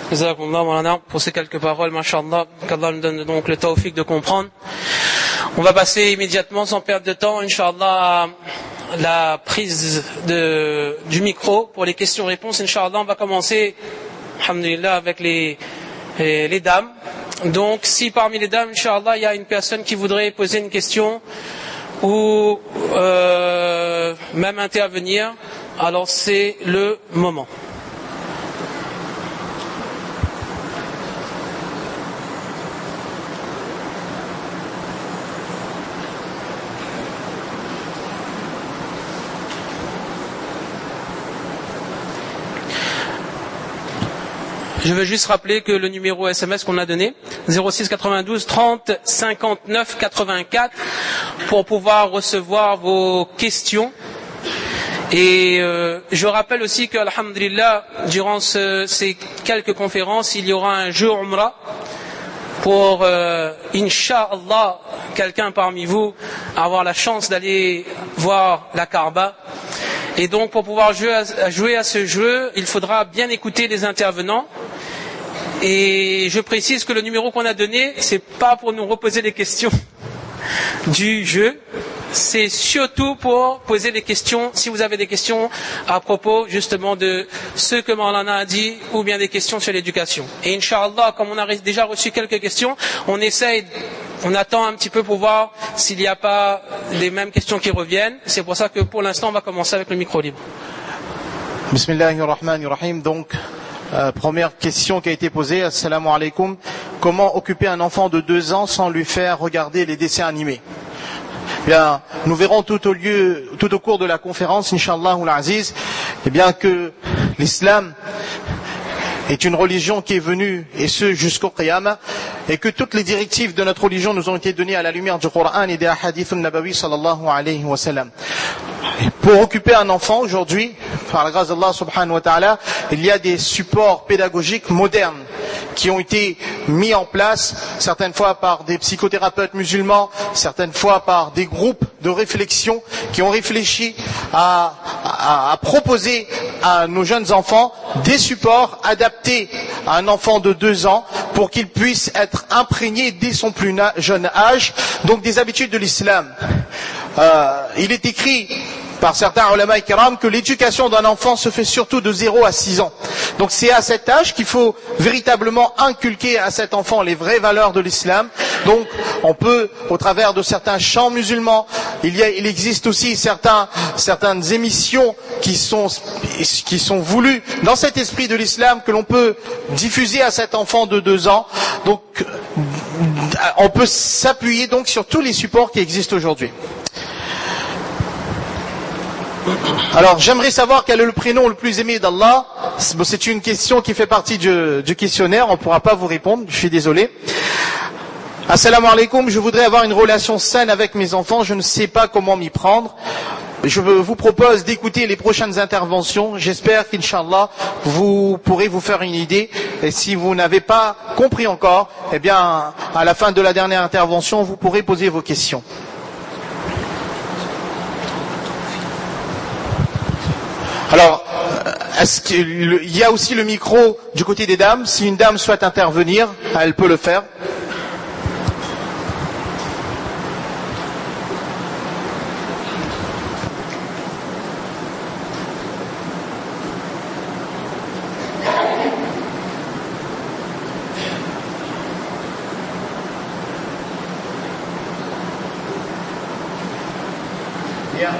Jazakumullah Mawlana pour ces quelques paroles, mashallah, qu'Allah nous donne donc le tawfiq de comprendre. On va passer immédiatement, sans perdre de temps, Inch'Allah, à la prise du micro pour les questions-réponses. Inch'Allah, on va commencer, alhamdulillah, avec les dames. Donc, si parmi les dames, Inch'Allah, il y a une personne qui voudrait poser une question ou même intervenir, alors c'est le moment. Je veux juste rappeler que le numéro SMS qu'on a donné, 06 92 30 59 84, pour pouvoir recevoir vos questions. Et je rappelle aussi que, alhamdulillah, durant ces quelques conférences, il y aura un jeu Umrah pour, Inch'Allah, quelqu'un parmi vous avoir la chance d'aller voir la Kaaba. Et donc, pour pouvoir jouer à ce jeu, il faudra bien écouter les intervenants. Et je précise que le numéro qu'on a donné, c'est pas pour nous reposer les questions du jeu, c'est surtout pour poser des questions, si vous avez des questions à propos justement de ce que Maulana a dit, ou bien des questions sur l'éducation. Et Inch'Allah, comme on a déjà reçu quelques questions, on attend un petit peu pour voir s'il n'y a pas les mêmes questions qui reviennent. C'est pour ça que pour l'instant, on va commencer avec le micro libre. Bismillahirrahmanirrahim. Donc, première question qui a été posée, assalamu alaikum. Comment occuper un enfant de 2 ans sans lui faire regarder les dessins animés? Bien, nous verrons tout au cours de la conférence, Inch'Allah al-Aziz, que l'islam est une religion qui est venue, et ce jusqu'au Qiyamah, et que toutes les directives de notre religion nous ont été données à la lumière du Coran et des hadiths nabawi sallallahu alayhi wa sallam. Pour occuper un enfant aujourd'hui, par la grâce d'Allah subhanahu wa ta'ala, il y a des supports pédagogiques modernes qui ont été mis en place, certaines fois par des psychothérapeutes musulmans, certaines fois par des groupes de réflexion qui ont réfléchi à proposer à nos jeunes enfants des supports adaptés à un enfant de 2 ans pour qu'il puisse être imprégné dès son plus jeune âge, donc des habitudes de l'islam. Il est écrit par certains ulama kiram que l'éducation d'un enfant se fait surtout de 0 à 6 ans. Donc c'est à cet âge qu'il faut véritablement inculquer à cet enfant les vraies valeurs de l'islam. Donc on peut, au travers de certains chants musulmans, il existe aussi certaines émissions qui sont voulues dans cet esprit de l'islam que l'on peut diffuser à cet enfant de 2 ans. Donc on peut s'appuyer donc sur tous les supports qui existent aujourd'hui. Alors, j'aimerais savoir quel est le prénom le plus aimé d'Allah. C'est une question qui fait partie du questionnaire. On ne pourra pas vous répondre. Je suis désolé. Assalamu alaikum. Je voudrais avoir une relation saine avec mes enfants. Je ne sais pas comment m'y prendre. Je vous propose d'écouter les prochaines interventions. J'espère qu'Inch'Allah, vous pourrez vous faire une idée. Et si vous n'avez pas compris encore, à la fin de la dernière intervention, vous pourrez poser vos questions. Alors, est-ce qu'il y a aussi le micro du côté des dames? Si une dame souhaite intervenir, elle peut le faire. Bien.